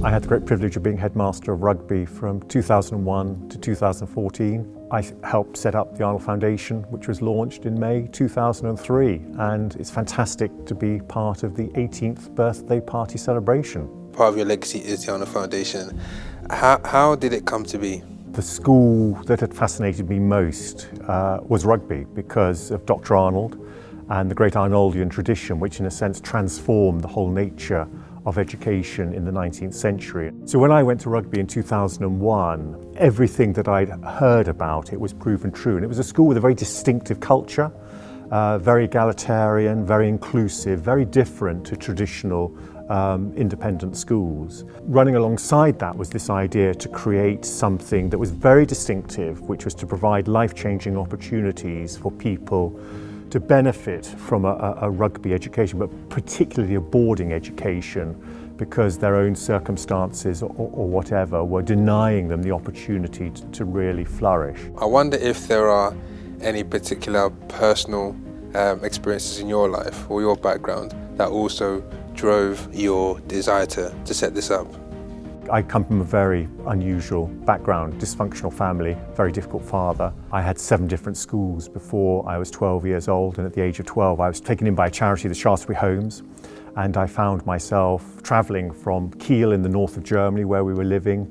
I had the great privilege of being headmaster of rugby from 2001 to 2014. I helped set up the Arnold Foundation, which was launched in May 2003, and it's fantastic to be part of the 18th birthday party celebration. Part of your legacy is the Arnold Foundation. How did it come to be? The school that had fascinated me most was rugby because of Dr. Arnold and the great Arnoldian tradition, which in a sense transformed the whole nature of education in the 19th century. So when I went to rugby in 2001, everything that I'd heard about it was proven true. And it was a school with a very distinctive culture, very egalitarian, very inclusive, very different to traditional independent schools. Running alongside that was this idea to create something that was very distinctive, which was to provide life-changing opportunities for people to benefit from a rugby education, but particularly a boarding education, because their own circumstances or whatever were denying them the opportunity to really flourish. I wonder if there are any particular personal experiences in your life or your background that also drove your desire to set this up. I come from a very unusual background, dysfunctional family, very difficult father. I had 7 different schools before I was 12 years old, and at the age of 12 I was taken in by a charity, the Shaftesbury Homes, and I found myself travelling from Kiel in the north of Germany, where we were living,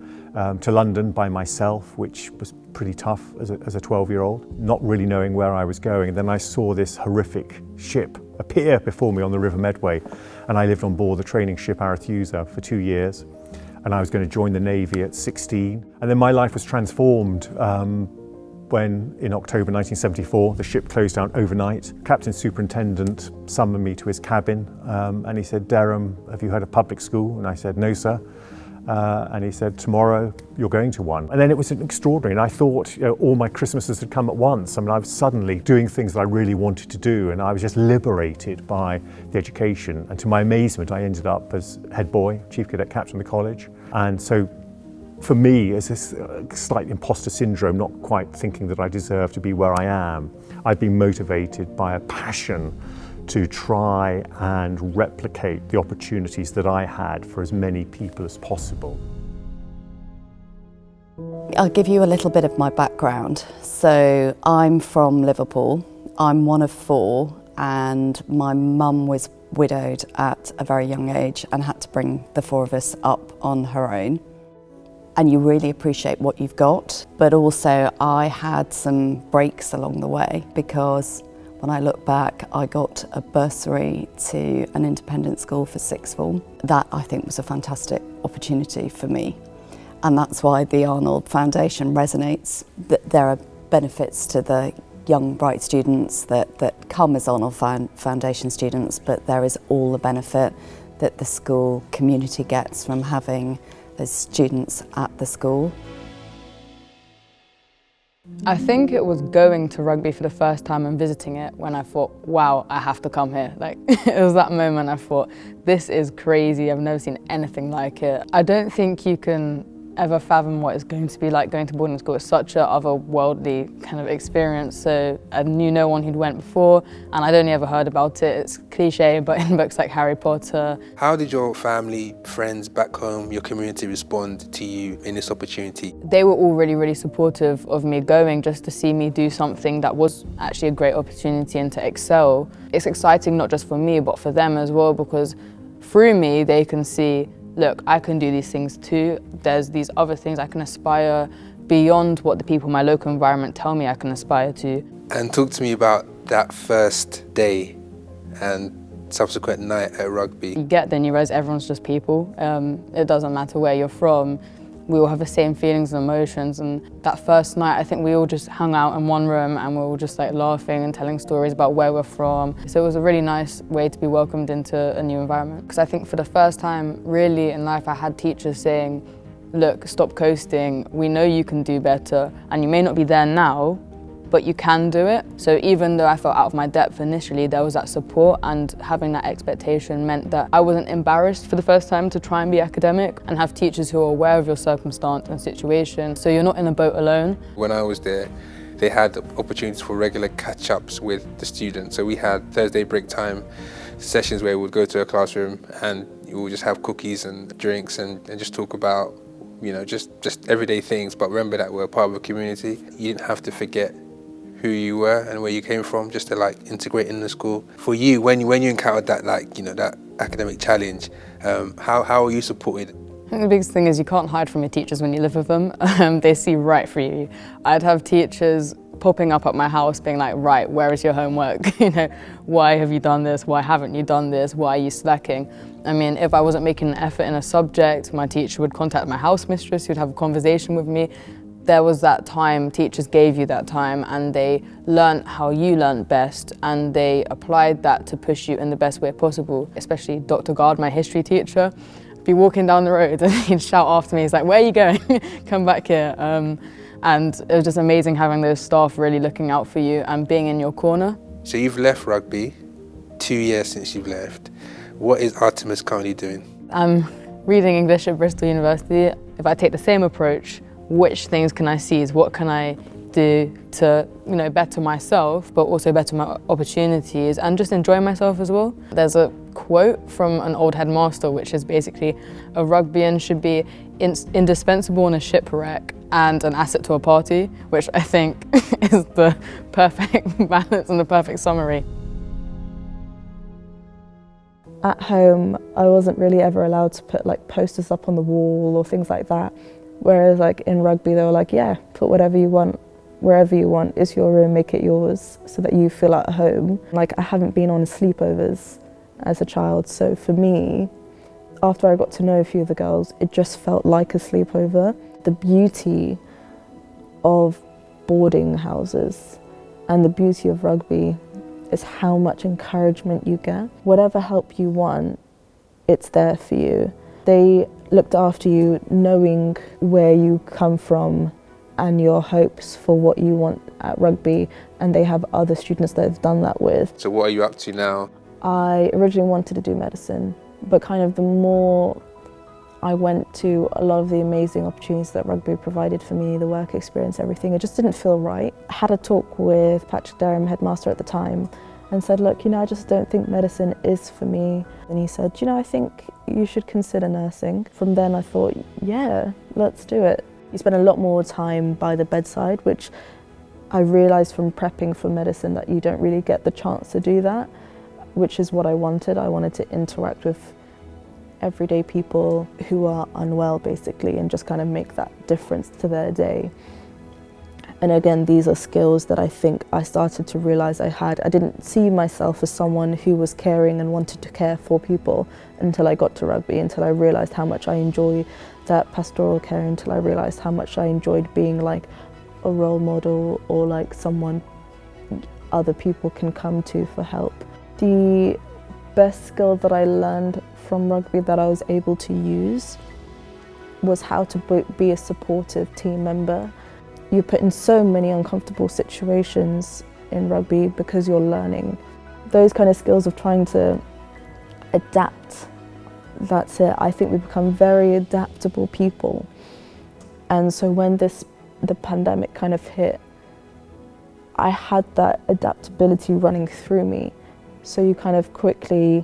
to London by myself, which was pretty tough as a 12-year-old, not really knowing where I was going. And then I saw this horrific ship appear before me on the River Medway, and I lived on board the training ship Arethusa for 2 years. And I was going to join the Navy at 16. And then my life was transformed when, in October 1974, the ship closed down overnight. Captain Superintendent summoned me to his cabin and he said, "Derham, have you heard of public school?" And I said, "No, sir." And he said, "Tomorrow you're going to one." And then it was extraordinary. And I thought, all my Christmases had come at once. I mean, I was suddenly doing things that I really wanted to do, and I was just liberated by the education. And to my amazement, I ended up as head boy, chief cadet captain of the college. And so for me, it's this slight imposter syndrome, not quite thinking that I deserve to be where I am. I've been motivated by a passion to try and replicate the opportunities that I had for as many people as possible. I'll give you a little bit of my background. So I'm from Liverpool. I'm one of 4, and my mum was widowed at a very young age and had to bring the 4 of us up on her own. And you really appreciate what you've got, but also I had some breaks along the way, because when I look back, I got a bursary to an independent school for 6th form. That, I think, was a fantastic opportunity for me. And that's why the Arnold Foundation resonates, that there are benefits to the young, bright students that come as Arnold Foundation students, but there is all the benefit that the school community gets from having those students at the school. I think it was going to rugby for the first time and visiting it when I thought, wow, I have to come here. Like, it was that moment I thought, this is crazy, I've never seen anything like it. I don't think you can ever fathom what it's going to be like going to boarding school. It's such a otherworldly kind of experience. So I knew no one who'd went before, and I'd only ever heard about it. It's cliche, but in books like Harry Potter. How did your family, friends back home, your community respond to you in this opportunity? They were all really, really supportive of me going, just to see me do something that was actually a great opportunity and to excel. It's exciting not just for me, but for them as well, because through me, they can see, look, I can do these things too. There's these other things I can aspire beyond what the people in my local environment tell me I can aspire to. And talk to me about that first day and subsequent night at rugby. You get there and you realise everyone's just people. It doesn't matter where you're from. We all have the same feelings and emotions, and that first night I think we all just hung out in one room and we were all just like laughing and telling stories about where we're from. So it was a really nice way to be welcomed into a new environment. Because I think for the first time really in life I had teachers saying, look, stop coasting, we know you can do better, and you may not be there now, but you can do it. So even though I felt out of my depth initially, there was that support, and having that expectation meant that I wasn't embarrassed for the first time to try and be academic, and have teachers who are aware of your circumstance and situation, so you're not in a boat alone. When I was there, they had opportunities for regular catch-ups with the students. So we had Thursday break time sessions where we would go to a classroom and you all just have cookies and drinks and just talk about, you know, just everyday things, but remember that we're part of a community. You didn't have to forget who you were and where you came from just to like integrate in the school. For you, when you encountered that, like, you know, that academic challenge, how were you supported? I think the biggest thing is you can't hide from your teachers when you live with them. They see right through you. I'd have teachers popping up at my house being like, right, where is your homework? You know, why have you done this? Why haven't you done this? Why are you slacking? I mean, if I wasn't making an effort in a subject, my teacher would contact my house mistress, who'd have a conversation with me. There was that time, teachers gave you that time, and they learnt how you learnt best, and they applied that to push you in the best way possible. Especially Dr. Gard, my history teacher, be walking down the road and he'd shout after me, he's like, where are you going? Come back here. And it was just amazing having those staff really looking out for you and being in your corner. So you've left rugby, 2 years since you've left. What is Artemis currently doing? I'm reading English at Bristol University. If I take the same approach, which things can I seize? What can I do to, you know, better myself, but also better my opportunities and just enjoy myself as well? There's a quote from an old headmaster, which is basically a rugbyan should be indispensable in a shipwreck and an asset to a party, which I think is the perfect balance and the perfect summary. At home, I wasn't really ever allowed to put like posters up on the wall or things like that. Whereas like in rugby, they were like, yeah, put whatever you want, wherever you want, it's your room, make it yours so that you feel at home. Like I haven't been on sleepovers as a child, so for me, after I got to know a few of the girls, it just felt like a sleepover. The beauty of boarding houses and the beauty of rugby is how much encouragement you get. Whatever help you want, it's there for you. They looked after you knowing where you come from and your hopes for what you want at rugby, and they have other students that they've done that with. So what are you up to now? I originally wanted to do medicine, but kind of the more I went to a lot of the amazing opportunities that rugby provided for me, the work experience, everything, it just didn't feel right. I had a talk with Derham, headmaster at the time, and said, look, you know, I just don't think medicine is for me. And he said, you know, I think you should consider nursing. From then I thought, yeah, let's do it. You spend a lot more time by the bedside, which I realised from prepping for medicine that you don't really get the chance to do that, which is what I wanted. I wanted to interact with everyday people who are unwell, basically, and just kind of make that difference to their day. And again, these are skills that I think I started to realise I had. I didn't see myself as someone who was caring and wanted to care for people until I got to rugby, until I realised how much I enjoy that pastoral care, until I realised how much I enjoyed being like a role model or like someone other people can come to for help. The best skill that I learned from rugby that I was able to use was how to be a supportive team member. You're put in so many uncomfortable situations in rugby because you're learning. Those kind of skills of trying to adapt, that's it. I think we become very adaptable people. And so when the pandemic kind of hit, I had that adaptability running through me. So you kind of quickly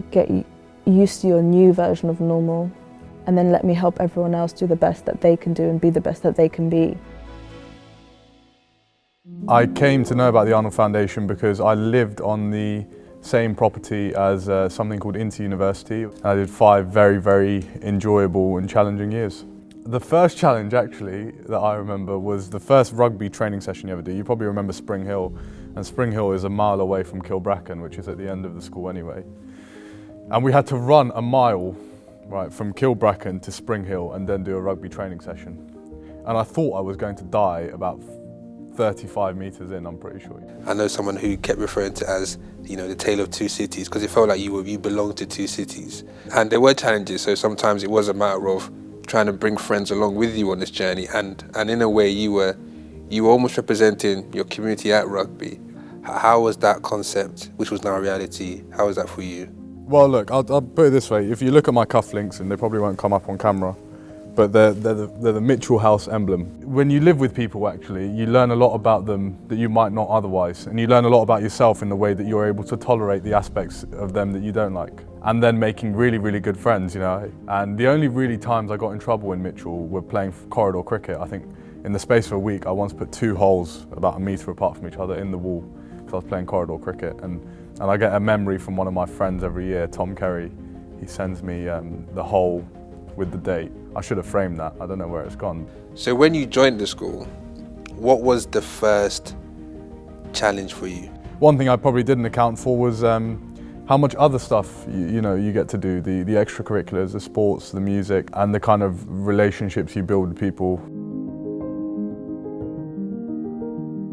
get used to your new version of normal, and then let me help everyone else do the best that they can do and be the best that they can be. I came to know about the Arnold Foundation because I lived on the same property as something called Inter-University. I did 5 very, very enjoyable and challenging years. The first challenge actually that I remember was the first rugby training session you ever did. You probably remember Spring Hill, and Spring Hill is a mile away from Kilbracken, which is at the end of the school anyway. And we had to run a mile from Kilbracken to Spring Hill and then do a rugby training session. And I thought I was going to die about 35 metres in, I'm pretty sure. I know someone who kept referring to it as, you know, the tale of 2 cities, because it felt like you belonged to 2 cities. And there were challenges, so sometimes it was a matter of trying to bring friends along with you on this journey, and in a way you were almost representing your community at rugby. How was that concept, which was now a reality, how was that for you? Well look, I'll put it this way, if you look at my cufflinks, and they probably won't come up on camera, but they're the Michell House emblem. When you live with people, actually, you learn a lot about them that you might not otherwise, and you learn a lot about yourself in the way that you're able to tolerate the aspects of them that you don't like. And then making really, really good friends, you know. And the only really times I got in trouble in Michell were playing corridor cricket. I think in the space of a week, I once put 2 holes about 1 metre apart from each other in the wall because I was playing corridor cricket. And I get a memory from one of my friends every year, Tom Kerry. He sends me the hole with the date. I should have framed that. I don't know where it's gone. So when you joined the school, what was the first challenge for you? One thing I probably didn't account for was how much other stuff you get to do, the extracurriculars, the sports, the music, and the kind of relationships you build with people.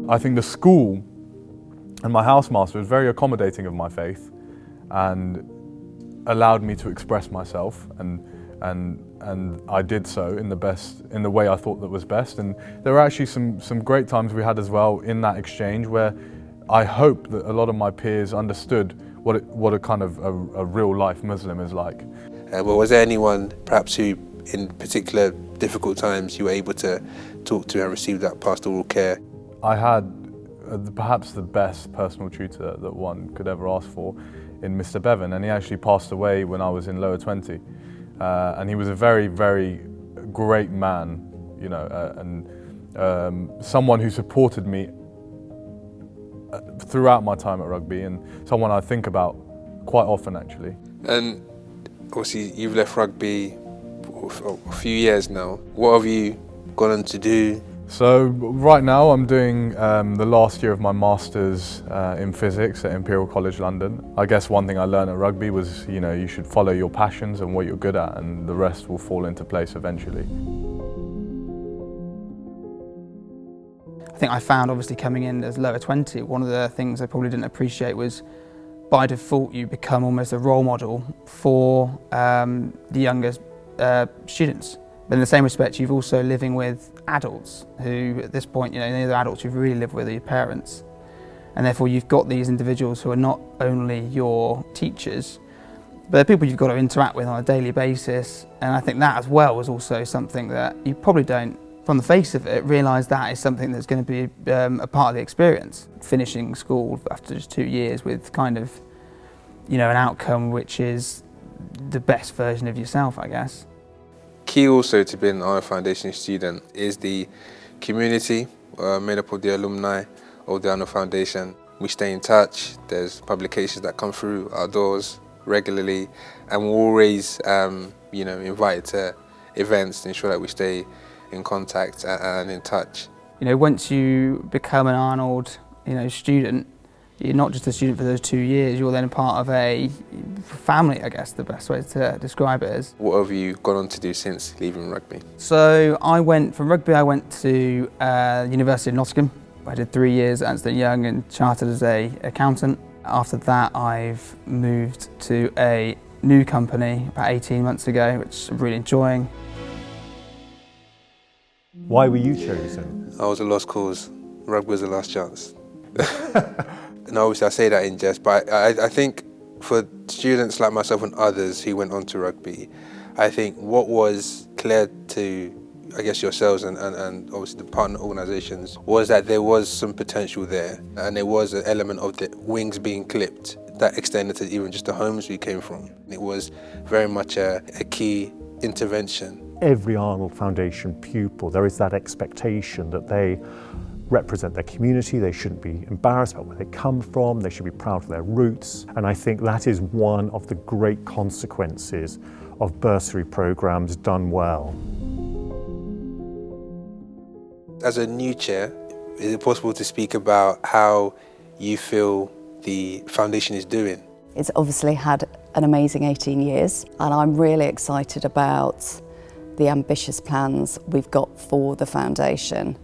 I think the school and my housemaster was very accommodating of my faith and allowed me to express myself, and I did so in the way I thought that was best. And there were actually some great times we had as well in that exchange where I hope that a lot of my peers understood what a kind of a real life Muslim is like. Well, was there anyone perhaps who in particular difficult times you were able to talk to and receive that pastoral care? I had perhaps the best personal tutor that one could ever ask for in Mr. Bevan, and he actually passed away when I was in lower 20. And he was a very, very great man, you know, and someone who supported me throughout my time at rugby, and someone I think about quite often actually. And obviously you've left rugby for a few years now. What have you gone on to do? So right now I'm doing the last year of my Masters in Physics at Imperial College London. I guess one thing I learned at rugby was, you know, you should follow your passions and what you're good at, and the rest will fall into place eventually. I think I found, obviously coming in as lower 20, one of the things I probably didn't appreciate was by default you become almost a role model for the younger students. But in the same respect, you've also living with adults who, at this point, you know, they're the adults you've really lived with are your parents. And therefore you've got these individuals who are not only your teachers, but they're people you've got to interact with on a daily basis. And I think that as well was also something that you probably don't, from the face of it, realise that is something that's going to be a part of the experience. Finishing school after just 2 years with kind of, you know, an outcome which is the best version of yourself, I guess. Key also to being an Arnold Foundation student is the community made up of the alumni of the Arnold Foundation. We stay in touch. There's publications that come through our doors regularly, and we're always you know, invited to events to ensure that we stay in contact and in touch. You know, once you become an Arnold, you know, student, you're not just a student for those 2 years, you're then part of a family, I guess, the best way to describe it is. What have you gone on to do since leaving rugby? So I went from rugby, I went to University of Nottingham. I did 3 years at Ernst & Young and chartered as an accountant. After that, I've moved to a new company about 18 months ago, which I'm really enjoying. Why were you chosen? I was a lost cause. Rugby was the last chance. And obviously I say that in jest, but I think for students like myself and others who went on to rugby, I think what was clear to, I guess, yourselves and obviously the partner organisations was that there was some potential there, and there was an element of the wings being clipped that extended to even just the homes we came from. It was very much a key intervention. Every Arnold Foundation pupil, there is that expectation that they represent their community, they shouldn't be embarrassed about where they come from, they should be proud of their roots. And I think that is one of the great consequences of bursary programmes done well. As a new chair, is it possible to speak about how you feel the foundation is doing? It's obviously had an amazing 18 years, and I'm really excited about the ambitious plans we've got for the foundation.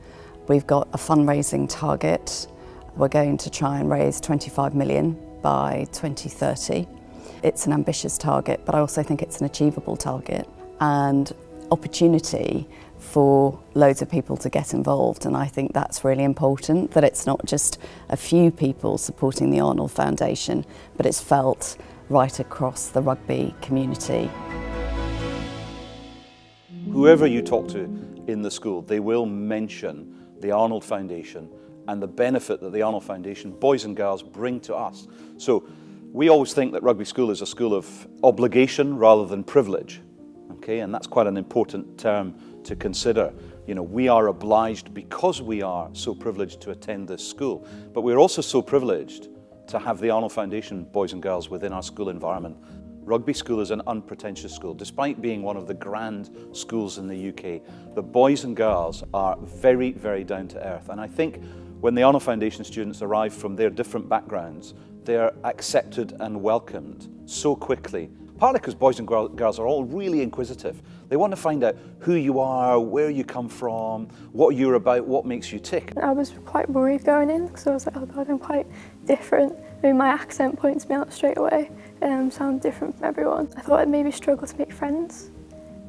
We've got a fundraising target. We're going to try and raise 25 million by 2030. It's an ambitious target, but I also think it's an achievable target, and opportunity for loads of people to get involved. And I think that's really important, that it's not just a few people supporting the Arnold Foundation, but it's felt right across the rugby community. whoever you talk to in the school, they will mention the Arnold Foundation and the benefit that the Arnold Foundation boys and girls bring to us. So we always think that Rugby School is a school of obligation rather than privilege, okay? And that's quite an important term to consider. You know, we are obliged because we are so privileged to attend this school, but we're also so privileged to have the Arnold Foundation boys and girls within our school environment. Rugby School is an unpretentious school. Despite being one of the grand schools in the UK, the boys and girls are very, very down to earth. And I think when the Arnold Foundation students arrive from their different backgrounds, they're accepted and welcomed so quickly. Partly because boys and girls are all really inquisitive. They want to find out who you are, where you come from, what you're about, what makes you tick. I was quite worried going in because I was like, oh God, I'm quite different. I mean, my accent points me out straight away and sound different from everyone. I thought I'd maybe struggle to make friends,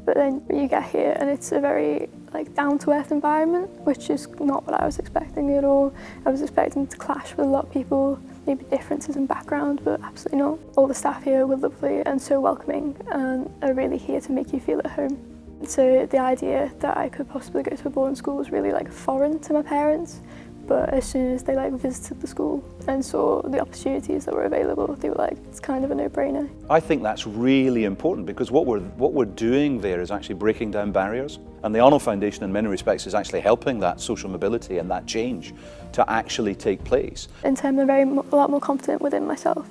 but then you get here and it's a very down-to-earth environment, which is not what I was expecting at all. I was expecting to clash with a lot of people, maybe differences in background, but absolutely not. All the staff here were lovely and so welcoming and are really here to make you feel at home. So the idea that I could possibly go to a boarding school was really foreign to my parents, but as soon as they visited the school and saw the opportunities that were available, they were like, it's kind of a no-brainer. I think that's really important because what we're doing there is actually breaking down barriers, and the Arnold Foundation in many respects is actually helping that social mobility and that change to actually take place. In terms of a lot more confident within myself,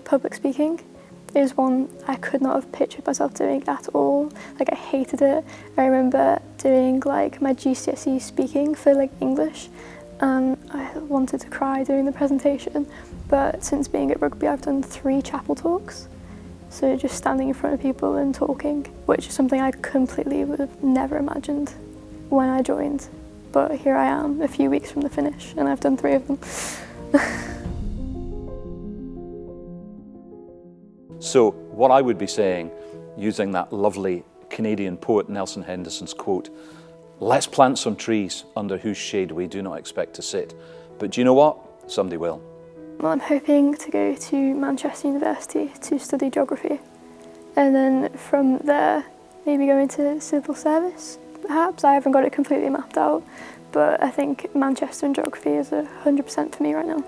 public speaking is one I could not have pictured myself doing at all. I hated it. I remember doing my GCSE speaking for English, and I wanted to cry during the presentation, but since being at rugby I've done 3 chapel talks, so just standing in front of people and talking, which is something I completely would have never imagined when I joined, but here I am a few weeks from the finish and I've done 3 of them. So what I would be saying, using that lovely Canadian poet Nelson Henderson's quote, let's plant some trees under whose shade we do not expect to sit. But do you know what? Somebody will. Well, I'm hoping to go to Manchester University to study geography, and then from there maybe go into civil service, perhaps. I haven't got it completely mapped out, but I think Manchester and geography is 100% for me right now.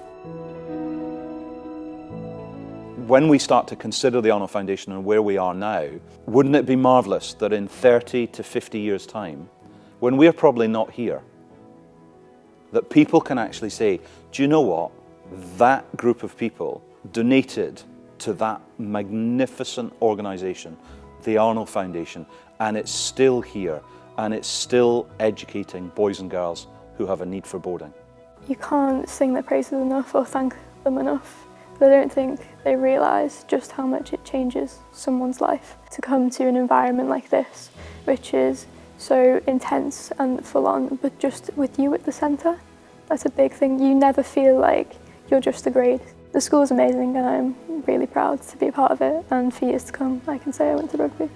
When we start to consider the Arnold Foundation and where we are now, wouldn't it be marvellous that in 30 to 50 years' time, when we're probably not here, that people can actually say, do you know what? That group of people donated to that magnificent organisation, the Arnold Foundation, and it's still here, and it's still educating boys and girls who have a need for boarding. You can't sing their praises enough or thank them enough. I don't think they realise just how much it changes someone's life to come to an environment like this, which is so intense and full on, but just with you at the centre. That's a big thing. You never feel like you're just a grade. The school's amazing and I'm really proud to be a part of it, and for years to come I can say I went to rugby.